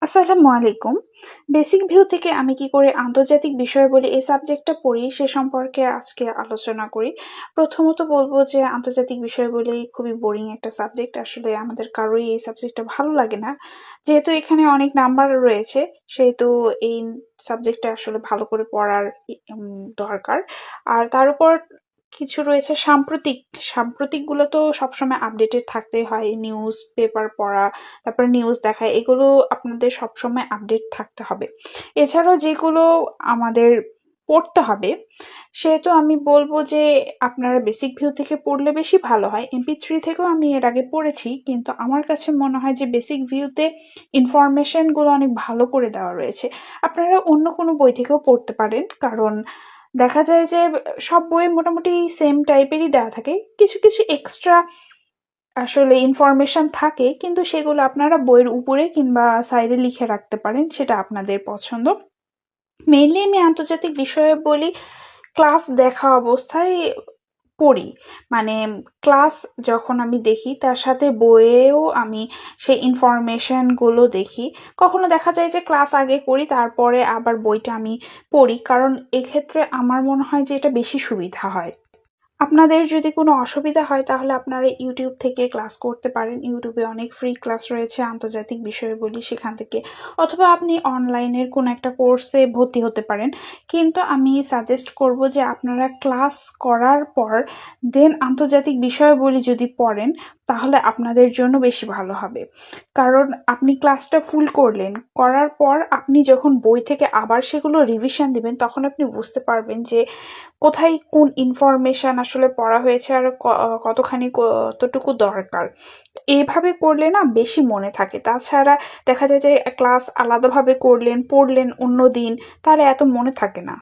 আসসালামু আলাইকুম। Basic view থেকে আমি কি করে আন্তর্জাতিক বিষয়াবলী এই সাবজেক্টটা পড়ি সে সম্পর্কে আজকে আলোচনা করি। প্রথমত বলব যে আন্তর্জাতিক বিষয়াবলী খুবই বোরিং একটা সাবজেক্ট। আসলে আমাদের কারোই এই সাবজেক্টটা ভালো লাগে না। যেহেতু এখানে অনেক নাম্বার রয়েছে সেহেতু এই সাবজেক্টটা আসলে ভালো করে পড়ার দরকার। আর তার উপর কিছু রয়েছে সাম্প্রতিকগুলো তো সবসময় আপডেটেড থাকতেই হয়। নিউজ পেপার পড়া, তারপরে নিউজ দেখা এগুলো আপনাদের সবসময় আপডেট থাকতে হবে। এছাড়াও যেগুলো আমাদের পড়তে হবে সেহেতু আমি বলব যে আপনারা বেসিক ভিউ থেকে পড়লে বেশি ভালো হয়। MP3 থেকেও আমি এর আগে পড়েছি, কিন্তু আমার কাছে মনে হয় যে বেসিক ভিউতে ইনফরমেশনগুলো অনেক ভালো করে দেওয়া রয়েছে। আপনারা অন্য কোনো বই থেকেও পড়তে পারেন, কারণ দেখা যায় যে সব বইয়ে মোটামুটি সেম টাইপেরই দেওয়া থাকে। কিছু কিছু এক্সট্রা আসলে ইনফরমেশন থাকে, কিন্তু সেগুলো আপনারা বইয়ের উপরে কিংবা সাইডে লিখে রাখতে পারেন, সেটা আপনাদের পছন্দ। মেইনলি আমি আন্তর্জাতিক বিষয়াবলী ক্লাস দেখা অবস্থায় পড়ি। মানে ক্লাস যখন আমি দেখি তার সাথে বইয়েও আমি সেই ইনফরমেশনগুলো দেখি। কখনো দেখা যায় যে ক্লাস আগে করি তারপরে আবার বইটা আমি পড়ি, কারণ এক্ষেত্রে আমার মনে হয় যে এটা বেশি সুবিধা হয়। আপনাদের যদি কোনো অসুবিধা হয় তাহলে আপনারা ইউটিউব থেকে ক্লাস করতে পারেন। ইউটিউবে অনেক ফ্রি ক্লাস রয়েছে আন্তর্জাতিক বিষয়াবলী, সেখান থেকে। অথবা আপনি অনলাইনের কোনো একটা কোর্সে ভর্তি হতে পারেন। কিন্তু আমি সাজেস্ট করব যে আপনারা ক্লাস করার পর দেন আন্তর্জাতিক বিষয়াবলী যদি পড়েন তাহলে আপনাদের জন্য বেশি ভালো হবে। কারণ আপনি ক্লাসটা ফুল করলেন, করার পর আপনি যখন বই থেকে আবার সেগুলো রিভিশন দিবেন তখন আপনি বুঝতে পারবেন যে কোথায় কোন ইনফরমেশন আসলে পড়া হয়েছে আর কতখানি কতটুকু দরকার। এভাবে করলে না বেশি মনে থাকে। তাছাড়া দেখা যায় যে ক্লাস আলাদাভাবে করলেন, পড়লেন অন্য দিন, তাহলে এত মনে থাকে না।